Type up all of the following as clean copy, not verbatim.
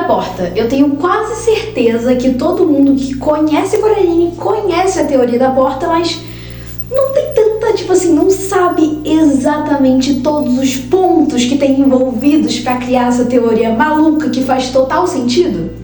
da porta. Eu tenho quase certeza que todo mundo que conhece Coraline conhece a teoria da porta, mas não tem tanta, tipo assim, não sabe exatamente todos os pontos que tem envolvidos pra criar essa teoria maluca que faz total sentido.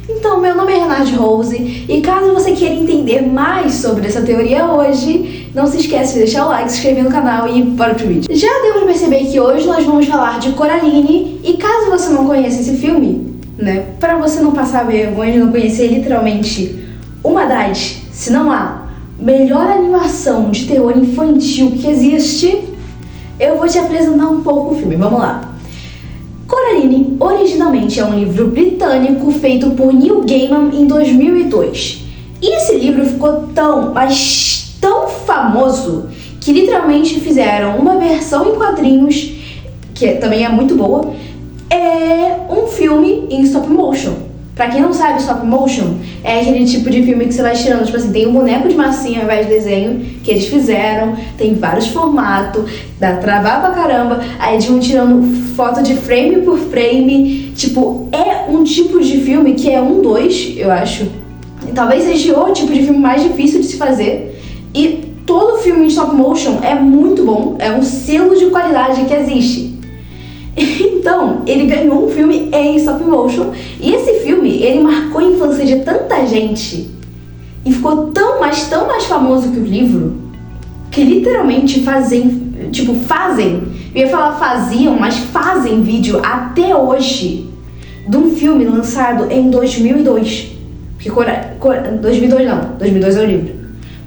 Então, meu nome é Renard Rose e caso você queira entender mais sobre essa teoria hoje, não se esquece de deixar o like, se inscrever no canal e bora pro vídeo. Já deu pra perceber que hoje nós vamos falar de Coraline e caso você não conheça esse filme, né, pra você não passar vergonha de não conhecer literalmente uma das, se não a melhor animação de terror infantil que existe, eu vou te apresentar um pouco o filme. Vamos lá. Coraline originalmente é um livro britânico feito por Neil Gaiman em 2002. E esse livro ficou mas tão famoso que literalmente fizeram uma versão em quadrinhos, que também é muito boa, um filme em stop motion. Pra quem não sabe, stop motion é aquele tipo de filme que você vai tirando, tipo assim, tem um boneco de massinha ao invés de desenho que eles fizeram, tem vários formatos, dá trabalho pra caramba, aí eles vão tirando foto de frame por frame, tipo, é um tipo de filme que é 1-2, eu acho, e talvez seja o tipo de filme mais difícil de se fazer, e todo filme em stop motion é muito bom, é um selo de qualidade que existe. Então, ele ganhou um filme em stop motion e esse filme, ele marcou a infância de tanta gente e ficou tão mais famoso que o livro que literalmente fazem, eu ia falar faziam, mas fazem vídeo até hoje de um filme lançado em 2002. Porque 2002 não, 2002 é o livro.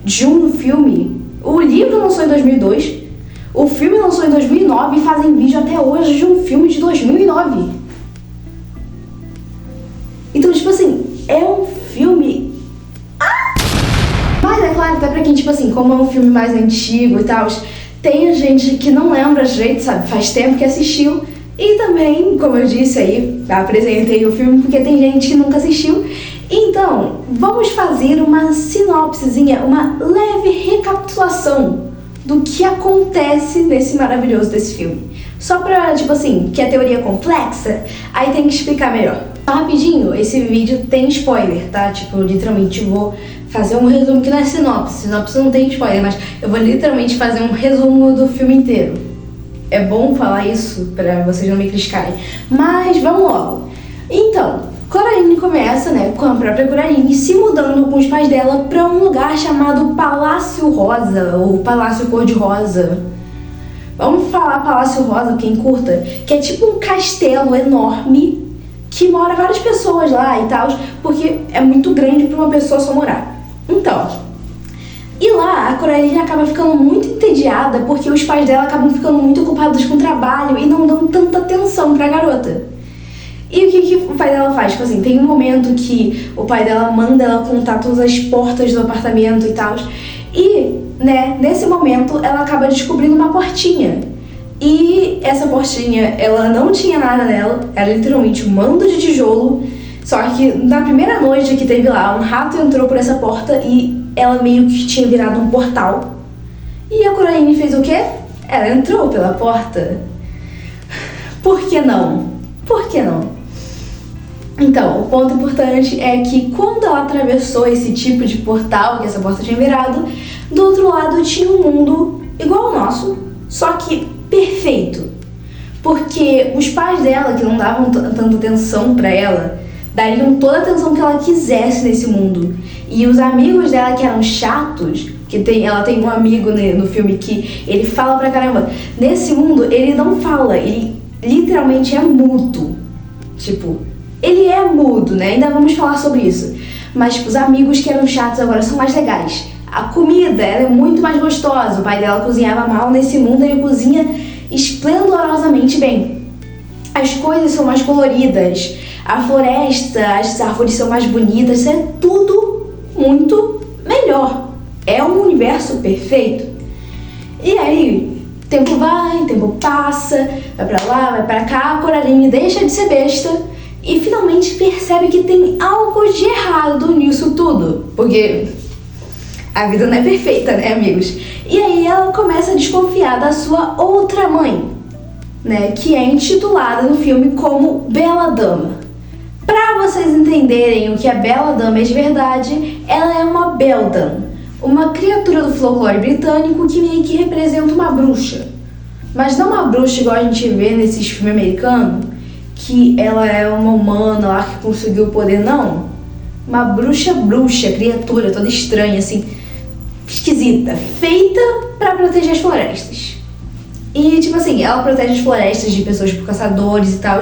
De um filme, o livro lançou em 2002. O filme lançou em 2009 e fazem vídeo até hoje de um filme de 2009. Então, tipo assim, é um filme... Mas é claro, até pra quem, tipo assim, como é um filme mais antigo e tal, tem gente que não lembra direito, sabe? Faz tempo que assistiu. E também, como eu disse aí, apresentei o filme porque tem gente que nunca assistiu. Então, vamos fazer uma sinopsezinha, uma leve recapitulação do que acontece nesse maravilhoso desse filme. Só pra, tipo assim, que a teoria é complexa, aí tem que explicar melhor. Rapidinho, esse vídeo tem spoiler, tá? Tipo, eu literalmente vou fazer um resumo, que não é sinopse. Sinopse não tem spoiler, mas eu vou literalmente fazer um resumo do filme inteiro. É bom falar isso pra vocês não me criticarem. Mas vamos logo. Então, Coraline começa, né, com a própria Coraline se mudando com os pais dela pra um lugar chamado Palácio Rosa, ou Palácio Cor-de-Rosa. Vamos falar Palácio Rosa, quem curta, que é tipo um castelo enorme que mora várias pessoas lá e tal, porque é muito grande pra uma pessoa só morar. Então, e lá a Coraline acaba ficando muito entediada porque os pais dela acabam ficando muito ocupados com o trabalho e não dão tanta atenção pra garota. E o que o pai dela faz? Tipo assim, tem um momento que o pai dela manda ela contar todas as portas do apartamento e tal. E, né, nesse momento ela acaba descobrindo uma portinha. E essa portinha, ela não tinha nada nela, era literalmente um mando de tijolo. Só que na primeira noite que teve lá, um rato entrou por essa porta e ela meio que tinha virado um portal. E a Coraline fez o quê? Ela entrou pela porta. Por que não? Por que não? Então, o ponto importante é que quando ela atravessou esse tipo de portal, que essa porta tinha virado, do outro lado tinha um mundo igual ao nosso, só que perfeito. Porque os pais dela, que não davam tanta atenção pra ela, dariam toda a atenção que ela quisesse nesse mundo. E os amigos dela que eram chatos, ela tem um amigo no filme que ele fala pra caramba. Nesse mundo, ele não fala, ele literalmente é mudo. Tipo, ele é mudo, né? Ainda vamos falar sobre isso. Mas tipo, os amigos que eram chatos agora são mais legais. A comida, ela é muito mais gostosa. O pai dela cozinhava mal, nesse mundo ele cozinha esplendorosamente bem. As coisas são mais coloridas. A floresta, as árvores são mais bonitas. É tudo muito melhor. É um universo perfeito. E aí, tempo vai, tempo passa, vai pra lá, vai pra cá, a Coraline deixa de ser besta e finalmente percebe que tem algo de errado nisso tudo. Porque a vida não é perfeita, né, amigos? E aí ela começa a desconfiar da sua outra mãe, né, que é intitulada no filme como Bela Dama. vocês entenderem o que a Bela Dama é de verdade, ela é uma beldam, uma criatura do folclore britânico que meio que representa uma bruxa. Mas não uma bruxa igual a gente vê nesses filmes americanos, que ela é uma humana lá que conseguiu o poder, não. Uma bruxa, criatura toda estranha, assim, esquisita, feita pra proteger as florestas. E, tipo assim, ela protege as florestas de pessoas por caçadores e tal,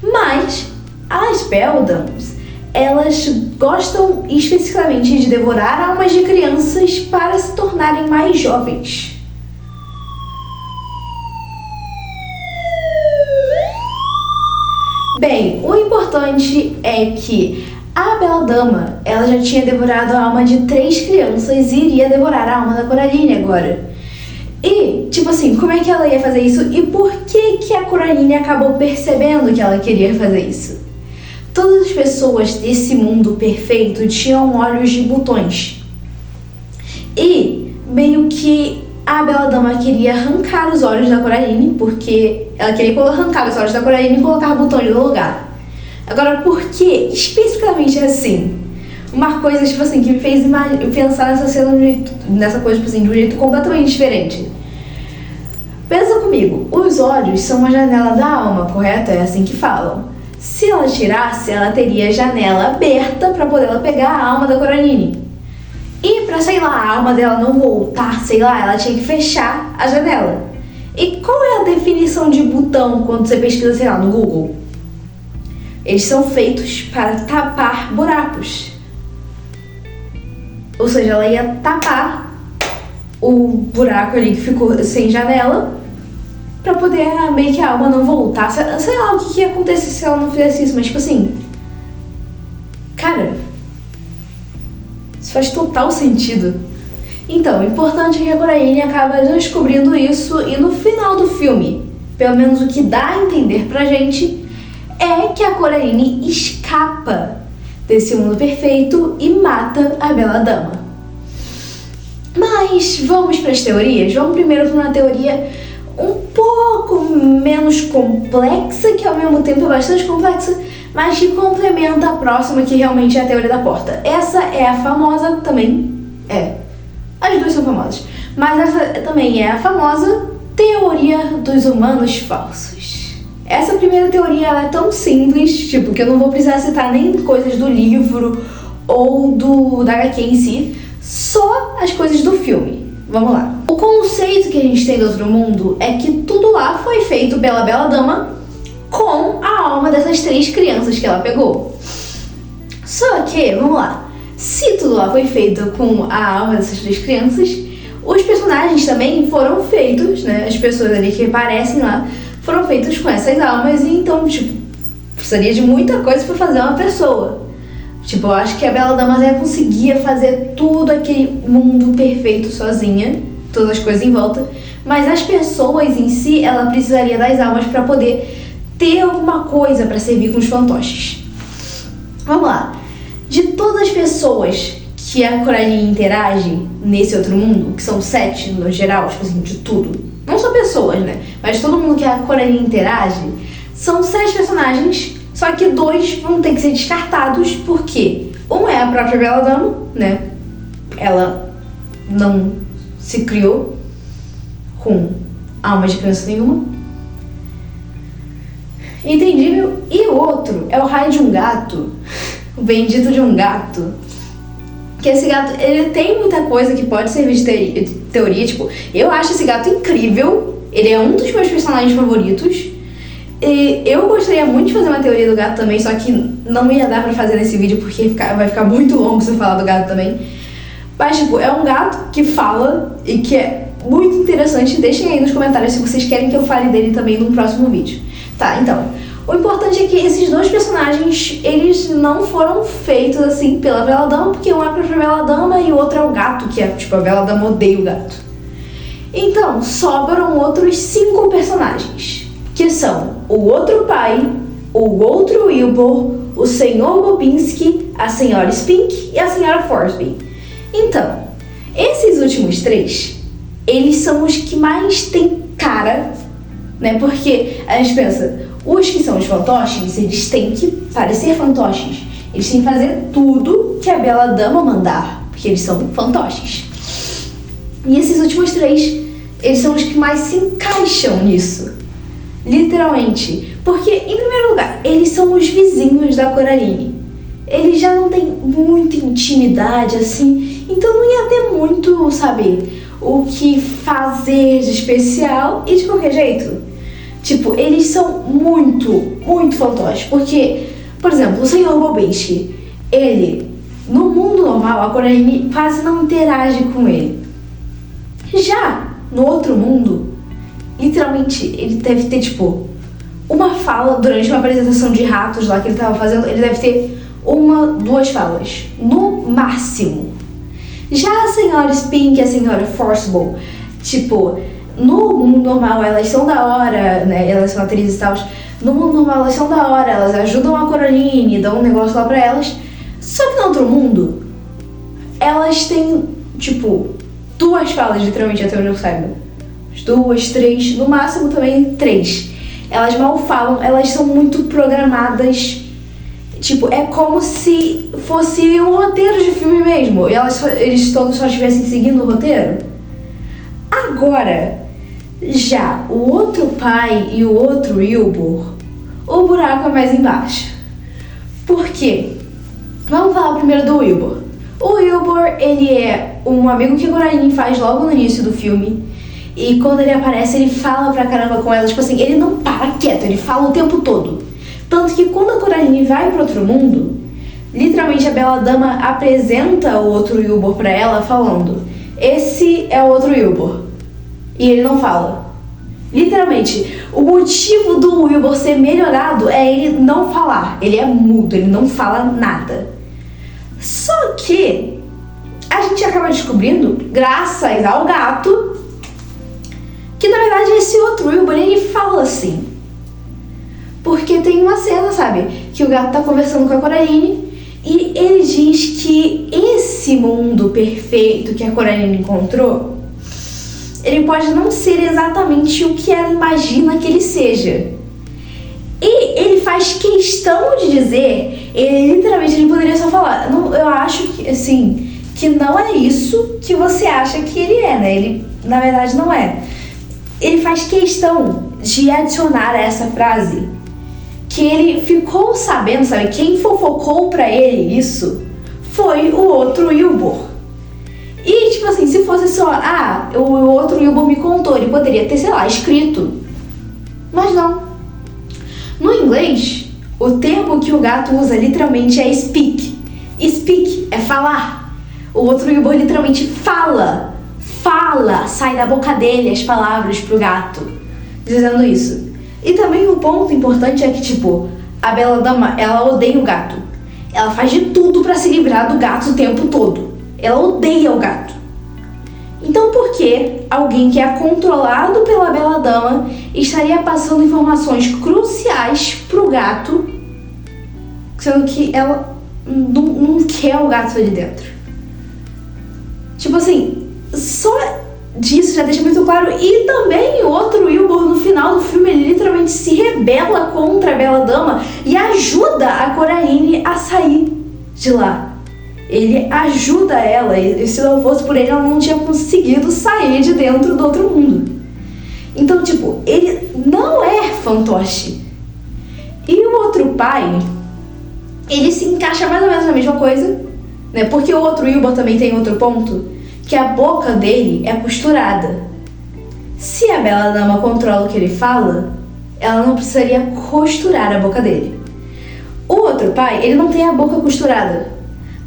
mas as beldams, elas gostam especificamente de devorar almas de crianças para se tornarem mais jovens. Bem, o importante é que a Bela Dama, ela já tinha devorado a alma de 3 crianças e iria devorar a alma da Coraline agora. E, tipo assim, como é que ela ia fazer isso e por que a Coraline acabou percebendo que ela queria fazer isso? Todas as pessoas desse mundo perfeito tinham olhos de botões. E, meio que a Bela Dama queria arrancar os olhos da Coraline, porque ela queria arrancar os olhos da Coraline e colocar botões no lugar. Agora, por que especificamente assim? Uma coisa, tipo assim, que me fez pensar nessa cena nessa coisa, tipo assim, de um jeito completamente diferente. Pensa comigo, os olhos são uma janela da alma, correto? É assim que falam. Se ela tirasse, ela teria a janela aberta para poder ela pegar a alma da Coraline. E pra, sei lá, a alma dela não voltar, sei lá, ela tinha que fechar a janela. E qual é a definição de botão quando você pesquisa, sei lá, no Google? Eles são feitos para tapar buracos. Ou seja, ela ia tapar o buraco ali que ficou sem janela pra poder meio que a alma não voltar. Sei lá o que ia acontecer se ela não fizesse isso, mas tipo assim... Cara, isso faz total sentido. Então, o importante é que a Coraline acaba descobrindo isso e no final do filme, pelo menos o que dá a entender pra gente, é que a Coraline escapa desse mundo perfeito e mata a Bela Dama. Mas vamos para as teorias? Vamos primeiro para uma teoria um pouco menos complexa, que ao mesmo tempo é bastante complexa, mas que complementa a próxima, que realmente é a teoria da porta. Essa é a famosa também, as duas são famosas, mas essa também é a famosa teoria dos humanos falsos. Essa primeira teoria ela é tão simples, tipo, que eu não vou precisar citar nem coisas do livro ou da HQ em si, só as coisas do filme. Vamos lá. O conceito que a gente tem do outro mundo é que tudo lá foi feito pela Bela Dama com a alma dessas 3 crianças que ela pegou. Só que, vamos lá, se tudo lá foi feito com a alma dessas 3 crianças, os personagens também foram feitos, né, as pessoas ali que aparecem lá, foram feitos com essas almas e então, tipo, precisaria de muita coisa pra fazer uma pessoa. Tipo, eu acho que a Bela Dama já conseguia fazer tudo aquele mundo perfeito sozinha, todas as coisas em volta, mas as pessoas em si, ela precisaria das almas pra poder ter alguma coisa pra servir com os fantoches. Vamos lá. De todas as pessoas que a Coraline interage nesse outro mundo, que são 7 no geral, tipo assim, de tudo, não só pessoas, né? Mas todo mundo que a Coraline interage, são 7 personagens, só que 2 vão ter que ser descartados, porque um é a própria Bela Dama, né? Ela não se criou com alma de criança nenhuma. Entendível? E o outro é o raio de um gato, o bendito de um gato. Que esse gato, ele tem muita coisa que pode servir de teoria, tipo, eu acho esse gato incrível, ele é um dos meus personagens favoritos, e eu gostaria muito de fazer uma teoria do gato também, só que não ia dar pra fazer nesse vídeo porque vai ficar muito longo se eu falar do gato também. Mas, tipo, é um gato que fala e que é muito interessante, deixem aí nos comentários se vocês querem que eu fale dele também num próximo vídeo. Tá, então... O importante é que esses 2 personagens, eles não foram feitos assim pela Bela Dama, porque um é a própria Bela Dama e o outro é o gato, que é tipo a Bela Dama odeia o gato. Então, sobram outros 5 personagens, que são o outro pai, o outro Wilbur, o Sr. Bobinski, a Sra. Spink e a Sra. Forsby. Então, esses últimos 3, eles são os que mais têm cara, né? Porque a gente pensa, Os que são os fantoches, eles têm que parecer fantoches. Eles têm que fazer tudo que a bela dama mandar, porque eles são fantoches. E esses últimos 3, eles são os que mais se encaixam nisso. Literalmente. Porque, em primeiro lugar, eles são os vizinhos da Coraline. Eles já não têm muita intimidade, assim, então não ia ter muito, sabe, o que fazer de especial e de qualquer jeito. Tipo, eles são muito fantoches, porque, por exemplo, o Sr. Bobinsky, ele, no mundo normal, a Coraline quase não interage com ele. Já no outro mundo, literalmente, ele deve ter, tipo, uma fala durante uma apresentação de ratos lá que ele tava fazendo, ele deve ter 1, 2 falas, no máximo. Já a senhora Spink e a senhora Forcible, tipo, no mundo normal elas são da hora, né, elas são atrizes e tal, no mundo normal elas são da hora, elas ajudam a Coraline, dão um negócio lá pra elas, só que no outro mundo, elas têm, tipo, 2 falas, literalmente, até onde eu saiba. 2, 3, no máximo também 3. Elas mal falam, elas são muito programadas. Tipo, é como se fosse um roteiro de filme mesmo. E eles todos só estivessem seguindo o roteiro. Agora, já o outro pai e o outro Wilbur, o buraco é mais embaixo. Por quê? Vamos falar primeiro do Wilbur. O Wilbur, ele é um amigo que a Coraline faz logo no início do filme. E quando ele aparece, ele fala pra caramba com ela. Tipo assim, ele não para quieto, ele fala o tempo todo. Tanto que quando a Coraline vai pro outro mundo, literalmente a bela dama apresenta o outro Wilbur pra ela falando: esse é o outro Wilbur. E ele não fala. Literalmente, o motivo do Wilbur ser melhorado é ele não falar. Ele é mudo, ele não fala nada. Só que a gente acaba descobrindo, graças ao gato, que na verdade esse outro Wilbur, ele fala assim. Porque tem uma cena, sabe, que o gato tá conversando com a Coraline e ele diz que esse mundo perfeito que a Coraline encontrou, ele pode não ser exatamente o que ela imagina que ele seja. E ele faz questão de dizer, ele literalmente ele poderia só falar, não, eu acho que, assim, que não é isso que você acha que ele é, né? Ele, na verdade, não é. Ele faz questão de adicionar a essa frase que ele ficou sabendo, sabe? Quem fofocou pra ele isso foi o outro Wilbur. E, tipo assim, se fosse só, o outro Wilbur me contou, ele poderia ter, sei lá, escrito. Mas não. No inglês, o termo que o gato usa literalmente é speak. Speak é falar. O outro Wilbur literalmente fala, sai da boca dele as palavras pro gato, dizendo isso. E também o ponto importante é que, tipo, a bela dama, ela odeia o gato. Ela faz de tudo pra se livrar do gato o tempo todo. Ela odeia o gato. Então por que alguém que é controlado pela bela dama estaria passando informações cruciais pro gato, sendo que ela não quer o gato ali dentro? Tipo assim, só disso já deixa muito claro. E também o outro Wilbur, no final do filme, ele literalmente se rebela contra a bela dama e ajuda a Coraline a sair de lá. Ele ajuda ela, e se não fosse por ele, ela não tinha conseguido sair de dentro do outro mundo. Então, tipo, ele não é fantoche. E o outro pai, ele se encaixa mais ou menos na mesma coisa, né? Porque o outro Wilbur também tem outro ponto, que a boca dele é costurada. Se a bela dama controla o que ele fala, ela não precisaria costurar a boca dele. O outro pai, ele não tem a boca costurada,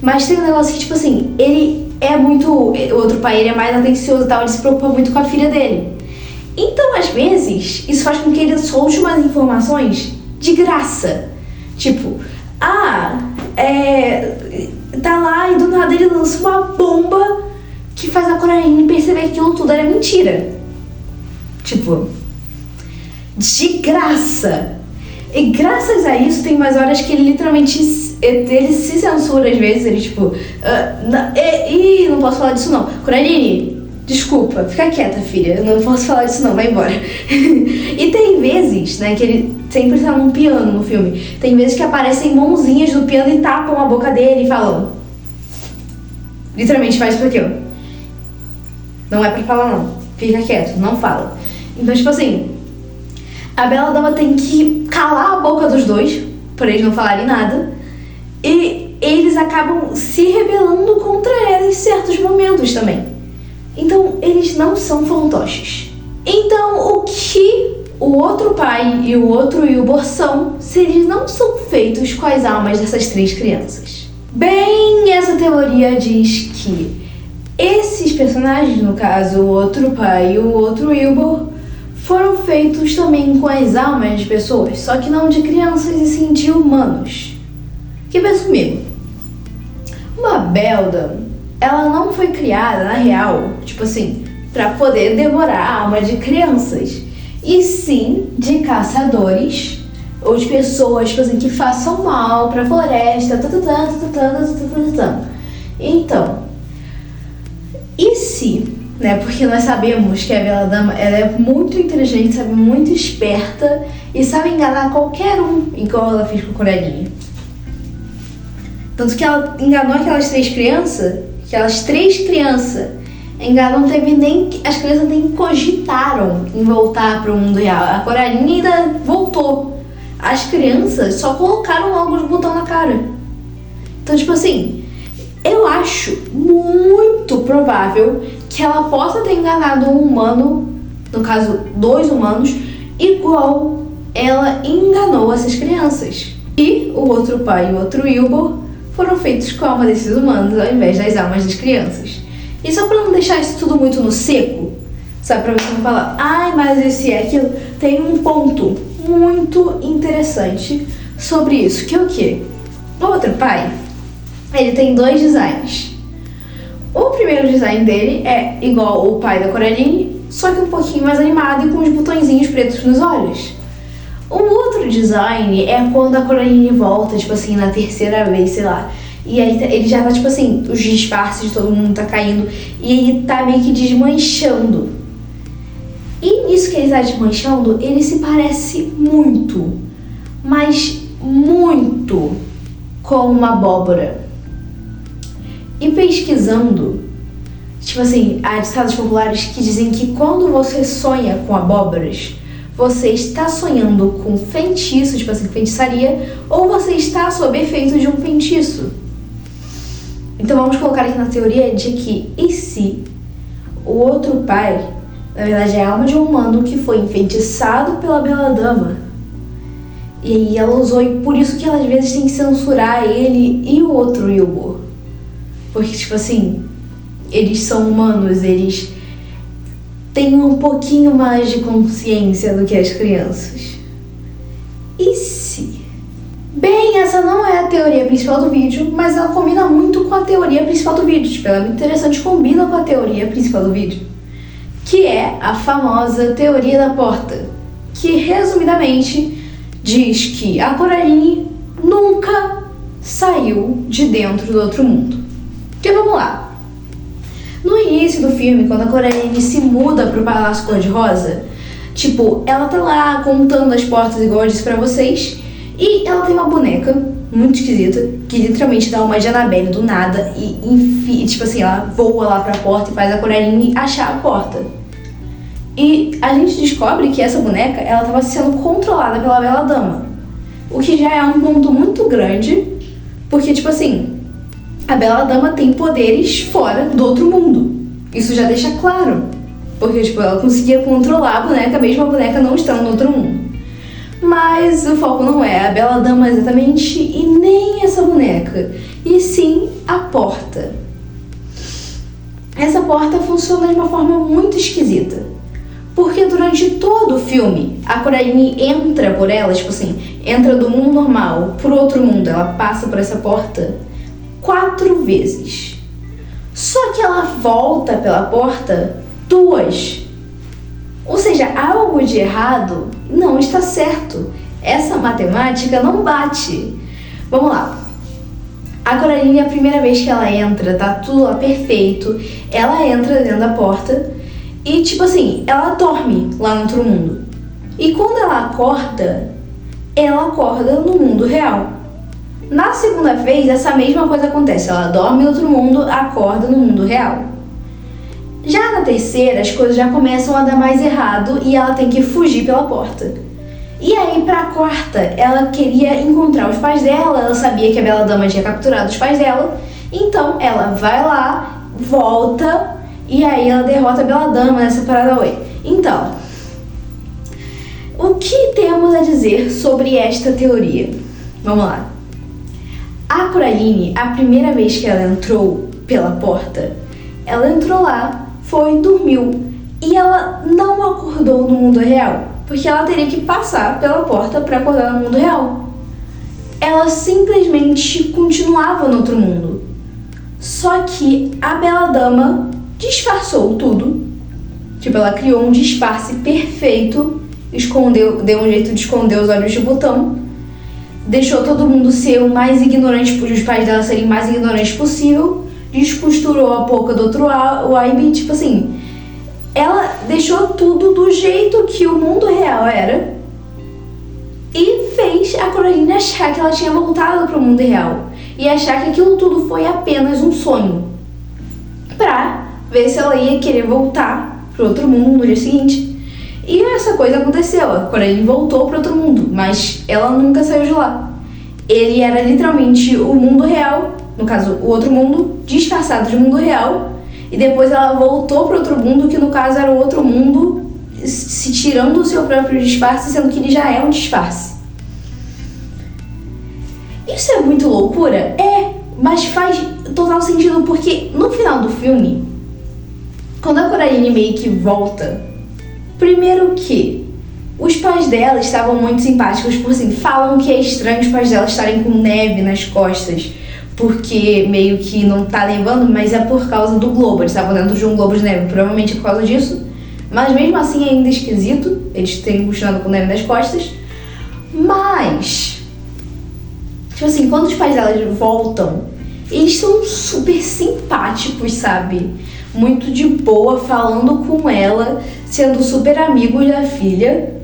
mas tem um negócio que, tipo assim, ele é muito... O outro pai, ele é mais atencioso e tal, ele se preocupa muito com a filha dele. Então, às vezes, isso faz com que ele solte umas informações de graça. Tipo, tá lá e do nada ele lança uma bomba que faz a Coraline perceber que aquilo tudo era mentira. Tipo, de graça. E graças a isso, tem umas horas que ele literalmente... Ele se censura às vezes, ele tipo... não posso falar disso não. Coraline, desculpa, fica quieta, filha. Eu não posso falar disso não, vai embora. E tem vezes, né, que ele sempre tá num piano no filme. Tem vezes que aparecem mãozinhas no piano e tapam a boca dele e falam. Literalmente faz isso aqui, ó. Não é pra falar não. Fica quieto, não fala. Então, tipo assim, a bela dama tem que calar a boca dos dois, pra eles não falarem nada. E eles acabam se rebelando contra ela em certos momentos também. Então, eles não são fantoches. Então, o que o outro pai e o outro Wilbur são, se eles não são feitos com as almas dessas 3 crianças? Bem, essa teoria diz que esses personagens, no caso, o outro pai e o outro Wilbur, foram feitos também com as almas de pessoas, só que não de crianças e sim de humanos. Que pensa comigo? Uma Beldam, ela não foi criada, na real, tipo assim, pra poder devorar a alma de crianças, e sim de caçadores ou de pessoas, tipo assim, que façam mal pra floresta, Então, e se, né, porque nós sabemos que a Bela Dama, ela é muito inteligente, sabe, muito esperta e sabe enganar qualquer um, igual ela fez com a Coraline. Tanto que ela enganou aquelas 3 crianças, enganou, não teve nem, as crianças nem cogitaram em voltar para o mundo real. A Coraline ainda voltou. As crianças só colocaram logo os botões na cara. Então, tipo assim, eu acho muito provável que ela possa ter enganado um humano, no caso, 2 humanos, igual ela enganou essas crianças. E o outro pai e o outro Wilbur foram feitos com a alma desses humanos ao invés das almas das crianças. E só pra não deixar isso tudo muito no seco, sabe, pra você não falar, ai, mas esse é aquilo, tem um ponto muito interessante sobre isso, que é o quê? O outro pai, ele tem 2 designs. O primeiro design dele é igual o pai da Coraline, só que um pouquinho mais animado e com os botõezinhos pretos nos olhos. O outro design é quando a Coraline volta, tipo assim, na 3ª vez, sei lá. E aí ele já tá, tipo assim, os disfarces de todo mundo tá caindo e ele tá meio que desmanchando. E nisso que ele tá desmanchando, ele se parece muito, mas muito com uma abóbora. E pesquisando, tipo assim, há ditados populares que dizem que quando você sonha com abóboras, você está sonhando com feitiço, tipo assim, feitiçaria, ou você está sob efeito de um feitiço. Então vamos colocar aqui na teoria de que, e se o outro pai, na verdade é a alma de um humano que foi enfeitiçado pela Bela Dama, e aí ela usou, e por isso que ela às vezes tem que censurar ele e o outro Wilbur. Porque, tipo assim, eles são humanos, eles têm um pouquinho mais de consciência do que as crianças. E se? Bem, essa não é a teoria principal do vídeo, mas ela combina muito com a teoria principal do vídeo. Tipo, ela é muito interessante, combina com a teoria principal do vídeo, que é a famosa teoria da porta, que resumidamente diz que a Coraline nunca saiu de dentro do outro mundo. Porque vamos lá. No início do filme, quando a Coraline se muda pro Palácio Cor-de-Rosa, tipo, ela tá lá contando as portas, igual eu disse pra vocês, e ela tem uma boneca muito esquisita, que literalmente dá uma de Annabelle do nada e tipo assim, ela voa lá pra porta e faz a Coraline achar a porta. E a gente descobre que essa boneca, ela tava sendo controlada pela Bela Dama, o que já é um ponto muito grande, porque tipo assim, a Bela Dama tem poderes fora do outro mundo. Isso já deixa claro. Porque, tipo, ela conseguia controlar a boneca, mesmo a boneca não estando no outro mundo. Mas o foco não é a Bela Dama exatamente, e nem essa boneca, e sim a porta. Essa porta funciona de uma forma muito esquisita. Porque durante todo o filme, a Coraline entra por ela, tipo assim, entra do mundo normal pro outro mundo. Ela passa por essa porta 4 vezes. Só que ela volta pela porta 2. Ou seja, algo de errado não está certo. Essa matemática não bate. Vamos lá. A Coraline, a primeira vez que ela entra, tá tudo lá perfeito. Ela entra dentro da porta e, tipo assim, ela dorme lá no outro mundo. E quando ela acorda, ela acorda no mundo real. Na segunda vez, essa mesma coisa acontece. Ela dorme em outro mundo, acorda no mundo real. Já na terceira, as coisas já começam a dar mais errado e ela tem que fugir pela porta. E aí, pra quarta, ela queria encontrar os pais dela, ela sabia que a Bela Dama tinha capturado os pais dela, então ela vai lá, volta, e aí ela derrota a Bela Dama nessa parada oi. Então, o que temos a dizer sobre esta teoria? Vamos lá. A Coraline, a primeira vez que ela entrou pela porta, ela entrou lá, foi, dormiu, e ela não acordou no mundo real, porque ela teria que passar pela porta para acordar no mundo real. Ela simplesmente continuava no outro mundo. Só que a Bela Dama disfarçou tudo. Tipo, ela criou um disfarce perfeito, deu um jeito de esconder os olhos de botão, deixou todo mundo ser o mais ignorante, os pais dela serem o mais ignorantes possível, descosturou a boca do outro Waibe, tipo assim, ela deixou tudo do jeito que o mundo real era e fez a Coraline achar que ela tinha voltado para o mundo real e achar que aquilo tudo foi apenas um sonho, pra ver se ela ia querer voltar para outro mundo no dia seguinte. E essa coisa aconteceu, a Coraline voltou para outro mundo, mas ela nunca saiu de lá. Ele era literalmente o mundo real, no caso o outro mundo, disfarçado de mundo real, e depois ela voltou para outro mundo, que no caso era o outro mundo, se tirando o seu próprio disfarce, sendo que ele já é um disfarce. Isso é muito loucura? É, mas faz total sentido, porque no final do filme, quando a Coraline meio que volta, primeiro que os pais dela estavam muito simpáticos, por assim, falam que é estranho os pais dela estarem com neve nas costas, porque meio que não tá nevando, mas é por causa do globo, eles estavam dentro de um globo de neve, provavelmente é por causa disso, mas mesmo assim é ainda esquisito, eles terem continuado com neve nas costas. Mas, tipo assim, quando os pais dela voltam, eles são super simpáticos, sabe? Muito de boa, falando com ela, sendo super amigos da filha.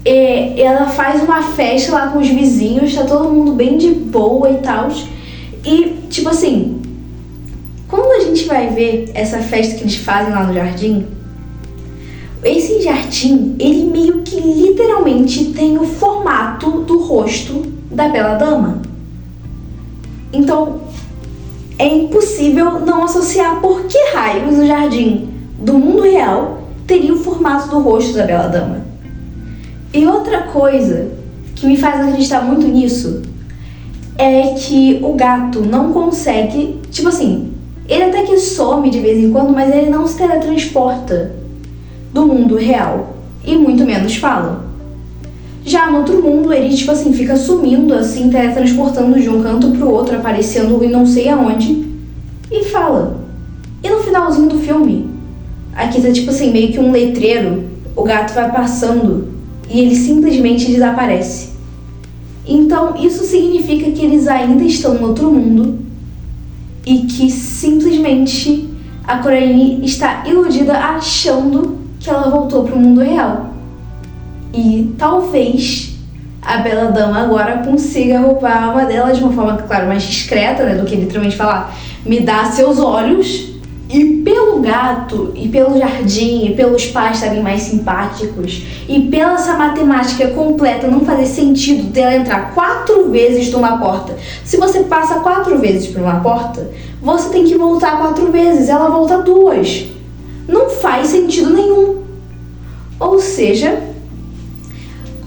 Ela faz uma festa lá com os vizinhos, tá todo mundo bem de boa e tal. E, tipo assim, quando a gente vai ver essa festa que eles fazem lá no jardim, esse jardim, ele meio que literalmente tem o formato do rosto da Bela Dama. Então, é impossível não associar por que raios o jardim do mundo real teria o formato do rosto da Bela Dama. E outra coisa que me faz acreditar muito nisso é que o gato não consegue, tipo assim, ele até que some de vez em quando, mas ele não se teletransporta do mundo real e muito menos fala. Já no outro mundo, ele, tipo assim, fica sumindo, assim, teletransportando de um canto pro outro, aparecendo em não sei aonde, e fala. E no finalzinho do filme, aqui tá, tipo assim, meio que um letreiro, o gato vai passando e ele simplesmente desaparece. Então, isso significa que eles ainda estão no outro mundo e que simplesmente a Coraline está iludida achando que ela voltou pro mundo real. E talvez a Bela Dama agora consiga roubar a alma dela de uma forma, claro, mais discreta, né, do que literalmente falar, me dá seus olhos. E pelo gato, e pelo jardim, e pelos pais estarem mais simpáticos, e pela essa matemática completa não fazer sentido dela entrar 4 vezes numa porta. Se você passa 4 vezes por uma porta, você tem que voltar 4 vezes, ela volta 2. Não faz sentido nenhum. Ou seja,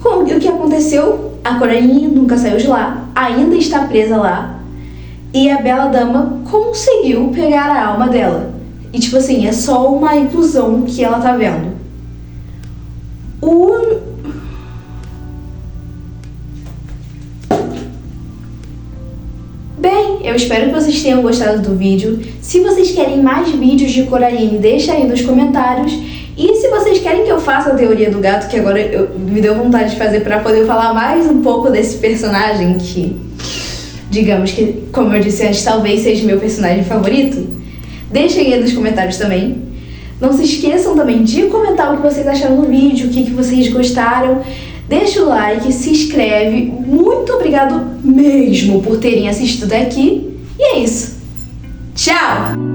o que aconteceu? A Coraline nunca saiu de lá, ainda está presa lá, e a Bela Dama conseguiu pegar a alma dela. E tipo assim, é só uma ilusão que ela tá vendo. Bem, eu espero que vocês tenham gostado do vídeo. Se vocês querem mais vídeos de Coraline, deixa aí nos comentários. E se vocês querem que eu faça a teoria do gato, que agora me deu vontade de fazer pra poder falar mais um pouco desse personagem que, digamos que, como eu disse antes, talvez seja meu personagem favorito, deixem aí nos comentários também. Não se esqueçam também de comentar o que vocês acharam do vídeo, o que vocês gostaram. deixa o like, se inscreve. Muito obrigado mesmo por terem assistido aqui. E é isso. Tchau!